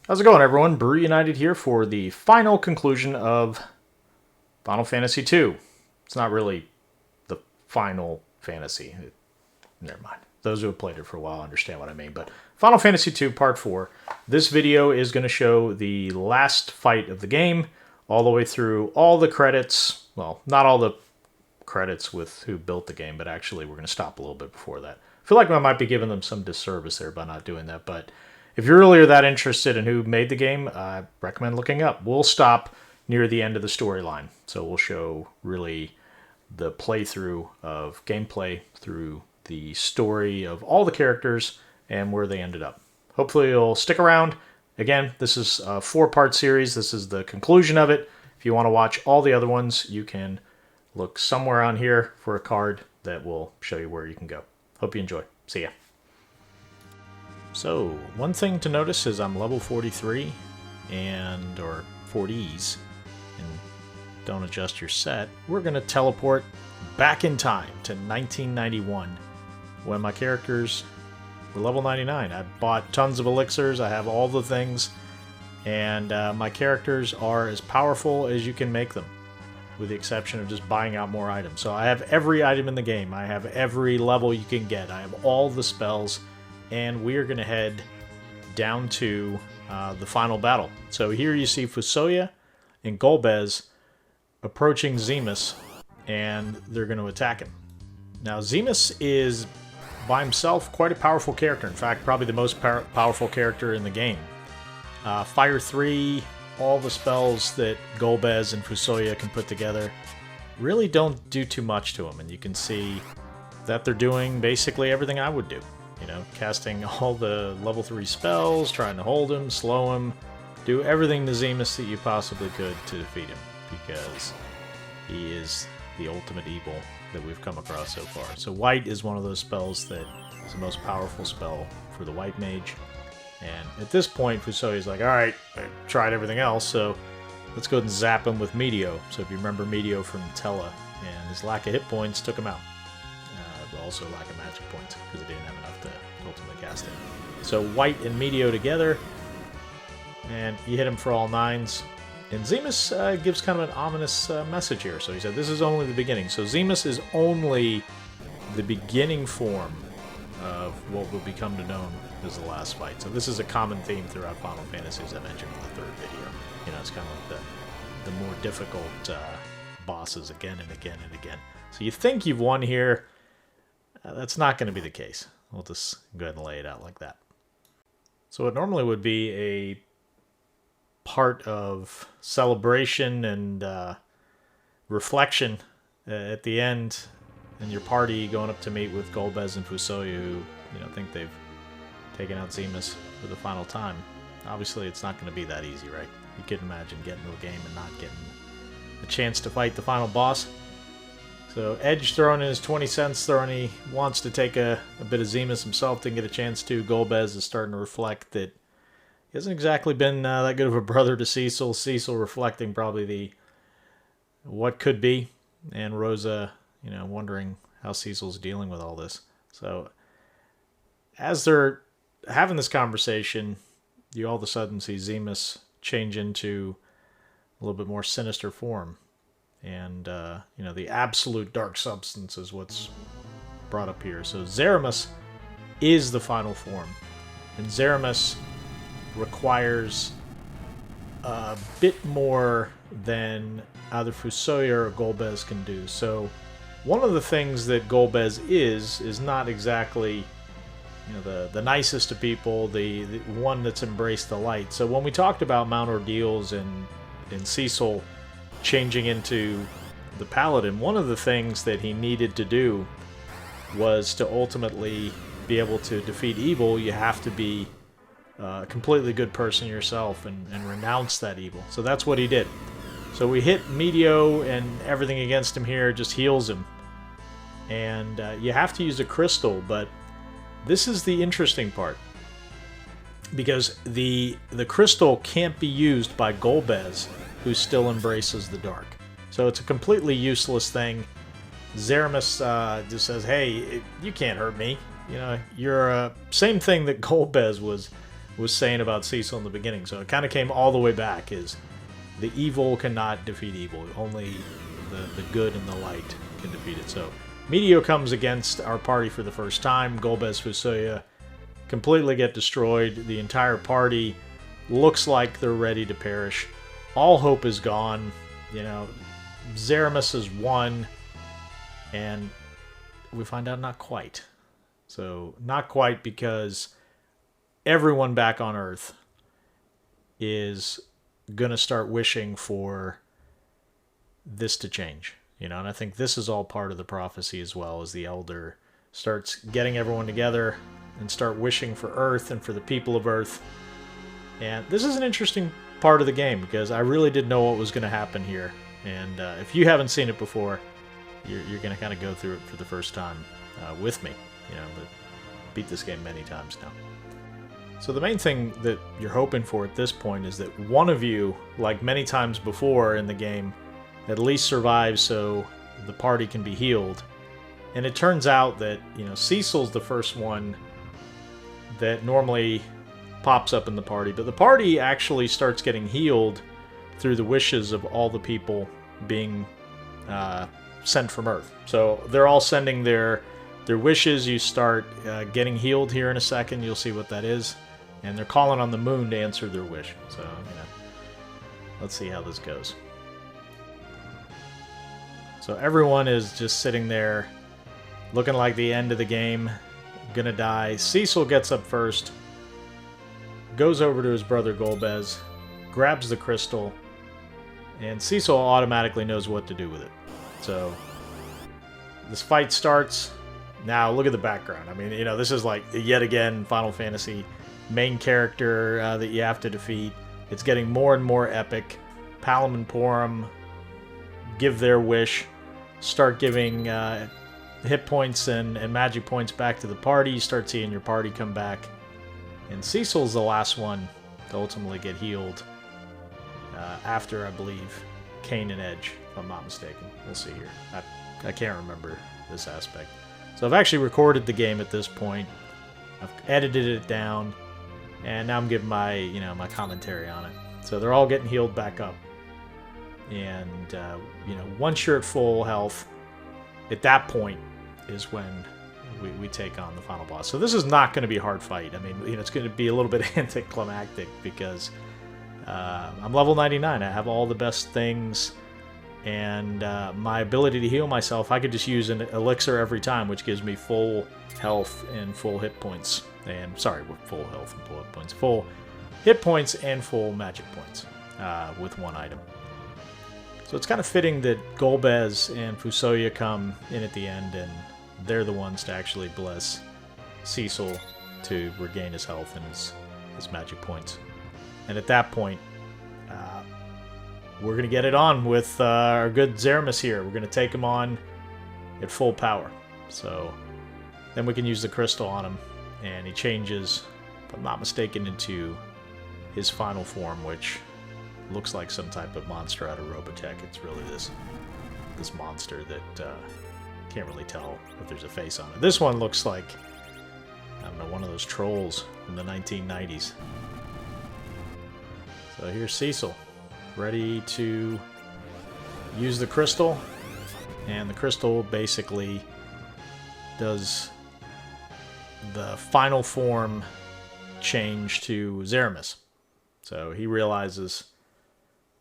How's it going, everyone? BrewUnited here for the final conclusion of Final Fantasy II. It's not really the final fantasy. Never mind. Those who have played it for a while understand what I mean. But Final Fantasy II Part 4. This video is going to show the last fight of the game, all the way through all the credits. Well, not all the credits with who built the game, but actually we're going to stop a little bit before that. I feel like I might be giving them some disservice there by not doing that, but if you're really that interested in who made the game, I recommend looking up. We'll stop near the end of the storyline, so we'll show really the playthrough of gameplay through the story of all the characters and where they ended up. Hopefully you'll stick around. Again, this is a 4-part series. This is the conclusion of it. If you want to watch all the other ones, you can look somewhere on here for a card that will show you where you can go. Hope you enjoy. See ya. So, one thing to notice is I'm level 43, or 40s, and don't adjust your set. We're going to teleport back in time to 1991, when my characters were level 99. I bought tons of elixirs, I have all the things, and my characters are as powerful as you can make them, with the exception of just buying out more items. So I have every item in the game, I have every level you can get, I have all the spells, and we are going to head down to the final battle. So here you see Fusoya and Golbez approaching Zemus, and they're going to attack him. Now, Zemus is, by himself, quite a powerful character. In fact, probably the most powerful character in the game. Fire 3, all the spells that Golbez and Fusoya can put together really don't do too much to him, and you can see that they're doing basically everything I would do. You know, casting all the level 3 spells, trying to hold him, slow him, do everything to Zemus that you possibly could to defeat him, because he is the ultimate evil that we've come across so far. So White is one of those spells that is the most powerful spell for the White Mage, and at this point Fusoya's like, alright, I tried everything else, so let's go ahead and zap him with Meteo. So if you remember Meteo from Tella, and his lack of hit points took him out. But also lack of magic points, because it didn't have enough to ultimately cast it. So White and Meteo together, and you hit him for all 9s. And Zemus gives kind of an ominous message here. So he said, this is only the beginning. So Zemus is only the beginning form of what will become to known as the last fight. So this is a common theme throughout Final Fantasy, as I mentioned in the 3rd video. You know, it's kind of like the more difficult bosses again and again and again. So you think you've won here. That's not going to be the case. We'll just go ahead and lay it out like that. So it normally would be a part of celebration and reflection at the end, and your party going up to meet with Golbez and Fusoya, who think they've taken out Zemus for the final time. Obviously, it's not going to be that easy, right? You couldn't imagine getting to a game and not getting a chance to fight the final boss. So Edge throwing in his 20 cents, throwing he wants to take a bit of Zemus himself, didn't get a chance to. Golbez is starting to reflect that he hasn't exactly been that good of a brother to Cecil. Cecil reflecting probably the what could be, and Rosa, wondering how Cecil's dealing with all this. So as they're having this conversation, you all of a sudden see Zemus change into a little bit more sinister form. And, the absolute dark substance is what's brought up here. So Zeramus is the final form. And Zeramus requires a bit more than either Fusoya or Golbez can do. So one of the things that Golbez is not exactly, the nicest of people, the one that's embraced the light. So when we talked about Mount Ordeals and Cecil changing into the Paladin, one of the things that he needed to do was to ultimately be able to defeat evil. You have to be a completely good person yourself and renounce that evil. So that's what he did. So we hit Meteo, and everything against him here just heals him. And you have to use a crystal, but this is the interesting part, because the crystal can't be used by Golbez, who still embraces the dark. So it's a completely useless thing. Zeramus just says, hey, you can't hurt me. You're same thing that Golbez was was saying about Cecil in the beginning. So it kind of came all the way back, is the evil cannot defeat evil. Only the good and the light can defeat it. So Meteor comes against our party for the first time. Golbez, Fusoya completely get destroyed. The entire party looks like they're ready to perish. All hope is gone. You know, Zeramis has won, and we find out not quite. So not quite, because everyone back on Earth is going to start wishing for this to change. You know, and I think this is all part of the prophecy as well, as the Elder starts getting everyone together and start wishing for Earth and for the people of Earth. And this is an interesting part of the game, because I really didn't know what was going to happen here. And if you haven't seen it before, you're going to kind of go through it for the first time with me. You know, but beat this game many times now. So the main thing that you're hoping for at this point is that one of you, like many times before in the game, at least survives so the party can be healed. And it turns out that, you know, Cecil's the first one that normally pops up in the party, but the party actually starts getting healed through the wishes of all the people being sent from Earth. So they're all sending their wishes. You start getting healed here in a second. You'll see what that is. And they're calling on the moon to answer their wish. So, you know, let's see how this goes. So everyone is just sitting there looking like the end of the game. Gonna die. Cecil gets up first, goes over to his brother Golbez, grabs the crystal, and Cecil automatically knows what to do with it. So this fight starts. Now look at the background. I mean, you know, this is like, yet again, Final Fantasy main character that you have to defeat. It's getting more and more epic. Palom and Porom give their wish, start giving hit points and magic points back to the party. You start seeing your party come back. And Cecil's the last one to ultimately get healed after, I believe, Cain and Edge, if I'm not mistaken. We'll see here. I can't remember this aspect. So I've actually recorded the game at this point. I've edited it down, and now I'm giving my, you know, my commentary on it. So they're all getting healed back up. And, you know, once you're at full health, at that point is when we take on the final boss. So this is not going to be a hard fight. I mean, you know, it's going to be a little bit anticlimactic, because I'm level 99. I have all the best things, and my ability to heal myself, I could just use an elixir every time, which gives me full health and full hit points. And, sorry, with full health and full hit points. Full hit points and full magic points with one item. So it's kind of fitting that Golbez and Fusoya come in at the end, and they're the ones to actually bless Cecil to regain his health and his magic points. And at that point, we're going to get it on with our good Zeramis here. We're going to take him on at full power. So then we can use the crystal on him, and he changes, if I'm not mistaken, into his final form, which looks like some type of monster out of Robotech. It's really this monster that can't really tell if there's a face on it. This one looks like, I don't know, one of those trolls from the 1990s. So here's Cecil, ready to use the crystal, and the crystal basically does the final form change to Zeramis. So he realizes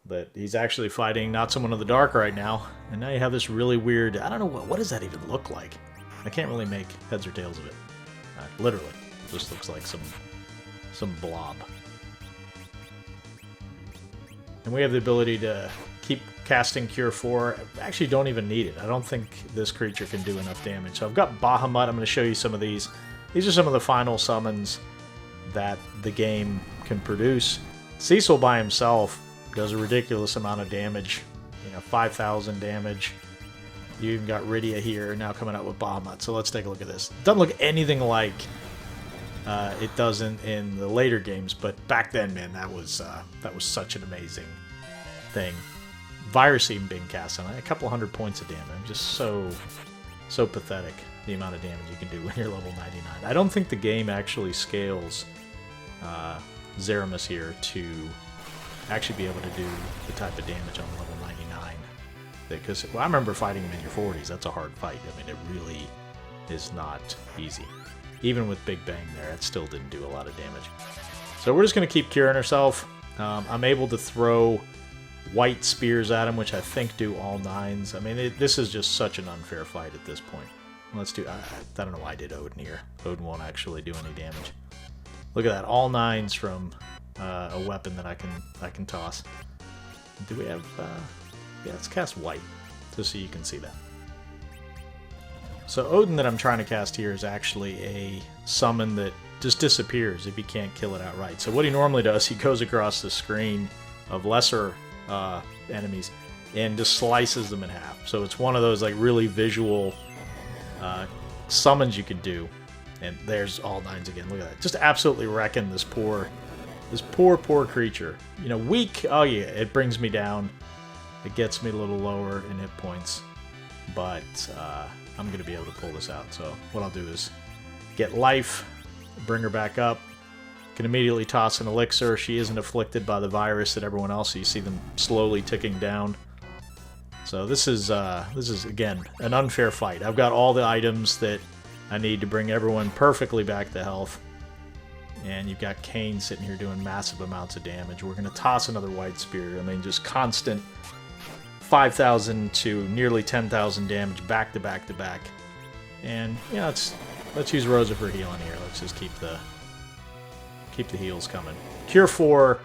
that he's actually fighting not someone of the dark right now, and now you have this really weird, I don't know, what does that even look like? I can't really make heads or tails of it. Literally, it just looks like some blob. And we have the ability to keep casting Cure 4. I actually don't even need it. I don't think this creature can do enough damage. So I've got Bahamut. I'm going to show you some of these. These are some of the final summons that the game can produce. Cecil by himself does a ridiculous amount of damage. You know, 5,000 damage. You even got Rydia here now coming out with Bahamut. So let's take a look at this. Doesn't look anything like it does in the later games, but back then, man, that was such an amazing thing. Virus even being cast on it, a couple hundred points of damage. Just so pathetic, the amount of damage you can do when you're level 99. I don't think the game actually scales Zeramis here to actually be able to do the type of damage on level 99. Because I remember fighting him in your 40s. That's a hard fight. I mean, it really is not easy. Even with Big Bang there, it still didn't do a lot of damage. So we're just going to keep curing herself. I'm able to throw white spears at him, which I think do all 9s. I mean, this is just such an unfair fight at this point. Let's do... I don't know why I did Odin here. Odin won't actually do any damage. Look at that, all 9s from a weapon that I can toss. Do we have... yeah, let's cast white, just so you can see that. So Odin that I'm trying to cast here is actually a summon that just disappears if you can't kill it outright. So what he normally does, he goes across the screen of lesser enemies and just slices them in half. So it's one of those like really visual summons you could do. And there's all 9s again. Look at that. Just absolutely wrecking this poor creature. You know, weak. Oh yeah, it brings me down. It gets me a little lower in hit points. But I'm going to be able to pull this out. So what I'll do is get life, bring her back up. Can immediately toss an elixir. She isn't afflicted by the virus that everyone else. So you see them slowly ticking down. So this is again an unfair fight. I've got all the items that I need to bring everyone perfectly back to health. And you've got Kane sitting here doing massive amounts of damage. We're going to toss another white spear. I mean, just constant 5,000 to nearly 10,000 damage back to back to back. And yeah, let's use Rosa for healing here. Let's just keep the heals coming. Cure 4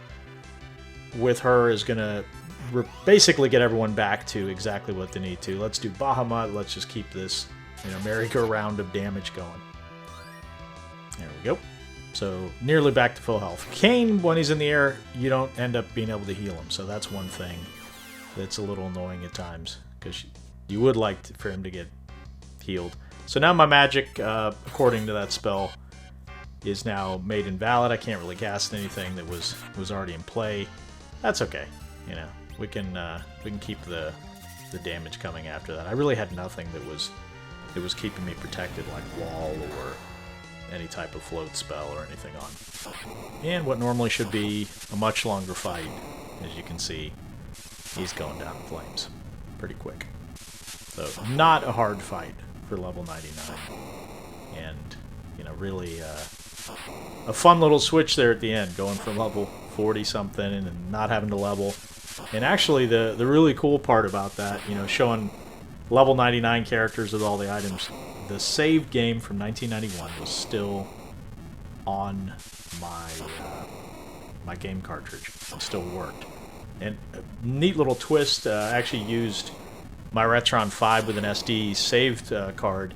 with her is going to basically get everyone back to exactly what they need to. Let's do Bahamut. Let's just keep this, merry-go-round of damage going. There we go. So nearly back to full health. Kane, when he's in the air, you don't end up being able to heal him. So that's one thing that's a little annoying at times, because you would like for him to get healed. So now my magic, according to that spell, is now made invalid. I can't really cast anything that was already in play. That's okay. We can keep the damage coming after that. I really had nothing that was keeping me protected, like wall or any type of float spell or anything on. And what normally should be a much longer fight, as you can see, he's going down in flames pretty quick. So not a hard fight for level 99. And, really a fun little switch there at the end, going from level 40-something and not having to level. And actually, the really cool part about that, showing level 99 characters with all the items, the save game from 1991 was still on my game cartridge. It still worked. And a neat little twist, I actually used my Retron 5 with an SD saved card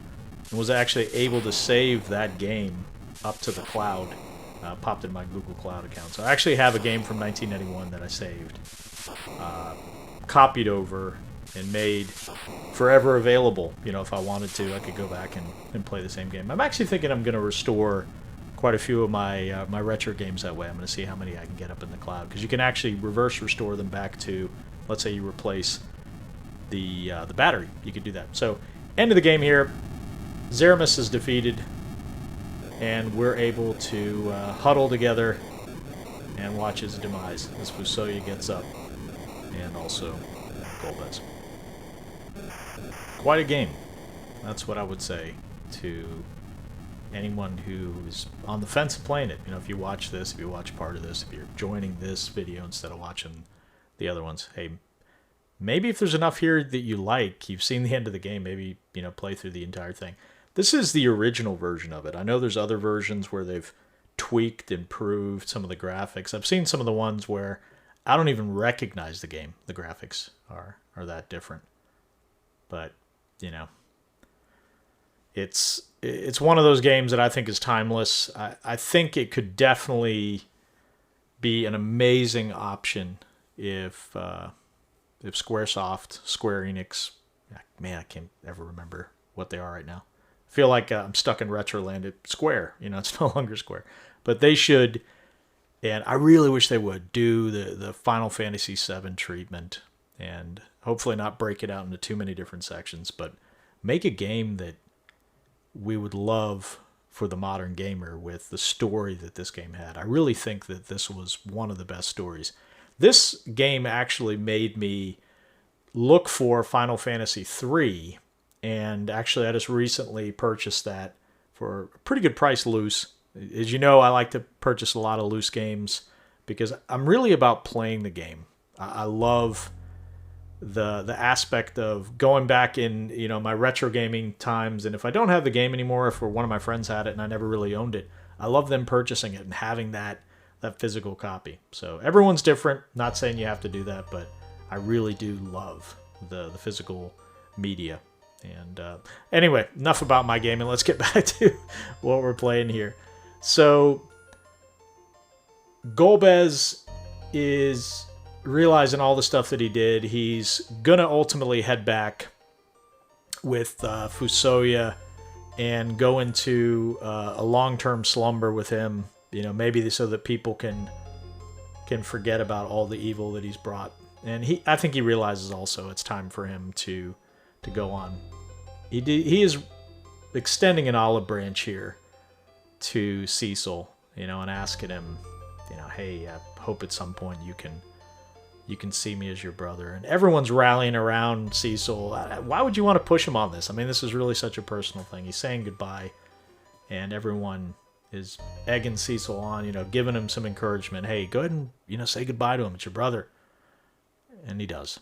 and was actually able to save that game up to the cloud. Popped in my Google Cloud account. So I actually have a game from 1991 that I saved, copied over, and made forever available. If I wanted to, I could go back and play the same game. I'm actually thinking I'm going to restore quite a few of my my retro games that way. I'm going to see how many I can get up in the cloud, because you can actually reverse restore them back to, let's say you replace the battery. You could do that. So end of the game here. Zeramis is defeated, and we're able to huddle together and watch his demise as Fusoya gets up, and also Golbez. Quite a game. That's what I would say to anyone who is on the fence of playing it. If you watch this, if you watch part of this, if you're joining this video instead of watching the other ones, hey, maybe if there's enough here that you like, you've seen the end of the game, maybe, play through the entire thing. This is the original version of it. I know there's other versions where they've tweaked, improved some of the graphics. I've seen some of the ones where I don't even recognize the game. The graphics are that different. But, it's one of those games that I think is timeless. I think it could definitely be an amazing option if Squaresoft, Square Enix, man, I can't ever remember what they are right now. I feel like I'm stuck in Retroland at Square. It's no longer Square. But they should, and I really wish they would, do the Final Fantasy VII treatment, and hopefully not break it out into too many different sections, but make a game that we would love for the modern gamer with the story that this game had. I really think that this was one of the best stories. This game actually made me look for Final Fantasy III, and actually I just recently purchased that for a pretty good price loose. As you know, I like to purchase a lot of loose games because I'm really about playing the game. I love the aspect of going back in, you know, my retro gaming times, and if I don't have the game anymore, if one of my friends had it and I never really owned it, I love them purchasing it and having that physical copy. So everyone's different. Not saying you have to do that, but I really do love the physical media. And anyway, enough about my gaming. Let's get back to what we're playing here. So Golbez is realizing all the stuff that he did. He's gonna ultimately head back with Fusoya and go into a long-term slumber with him, you know, maybe so that people can forget about all the evil that he's brought. And I think he realizes also it's time for him to go on. He is extending an olive branch here to Cecil, you know, and asking him, you know, hey, I hope at some point you can see me as your brother. And everyone's rallying around Cecil. Why would you want to push him on this? I mean, this is really such a personal thing. He's saying goodbye, and everyone is egging Cecil on, you know, giving him some encouragement. Hey, go ahead and, you know, say goodbye to him. It's your brother. And he does.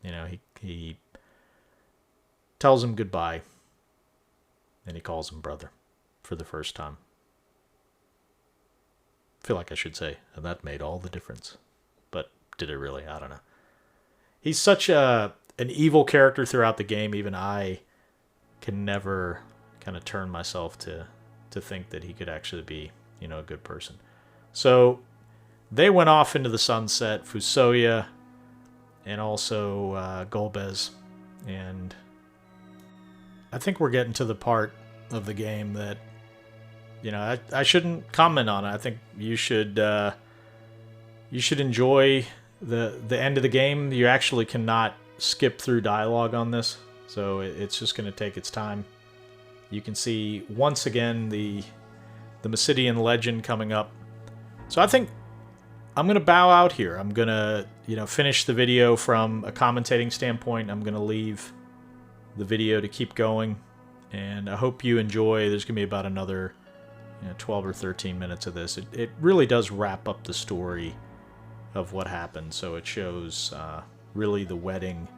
You know, he tells him goodbye, and he calls him brother for the first time. I feel like I should say, and that made all the difference. But did it really? I don't know. He's such an evil character throughout the game. Even I can never kind of turn myself to think that he could actually be, you know, a good person. So they went off into the sunset, Fusoya and also Golbez. And I think we're getting to the part of the game that, you know, I shouldn't comment on it. I think you should enjoy the end of the game. You actually cannot skip through dialogue on this, so it's just going to take its time. You can see once again the Mysidian legend coming up. So I think I'm going to bow out here. I'm going to, you know, finish the video from a commentating standpoint. I'm going to leave the video to keep going, and I hope you enjoy. There's going to be about another, you know, 12 or 13 minutes of this. It really does wrap up the story of what happened. So it shows really the wedding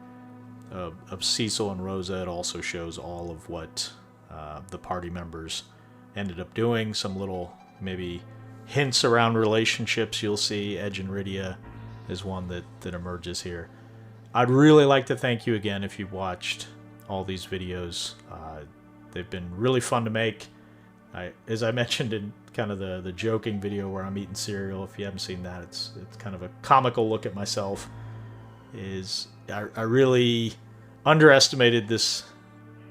of Cecil and Rosa. It also shows all of what the party members ended up doing. Some little maybe hints around relationships you'll see. Edge and Rydia is one that emerges here. I'd really like to thank you again if you've watched all these videos. They've been really fun to make. As I mentioned in kind of the joking video where I'm eating cereal, if you haven't seen that, it's kind of a comical look at myself. I really underestimated this,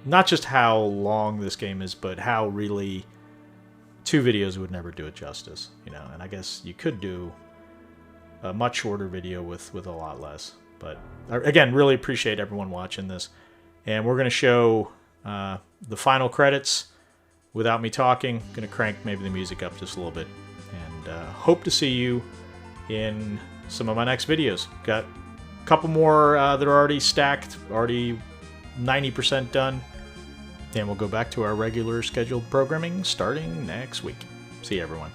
not just how long this game is, but how really 2 videos would never do it justice, you know. And I guess you could do a much shorter video with a lot less. But again, really appreciate everyone watching this. And we're going to show the final credits without me talking. I'm going to crank maybe the music up just a little bit. And hope to see you in some of my next videos. Got a couple more that are already stacked, already 90% done. And we'll go back to our regular scheduled programming starting next week. See you, everyone.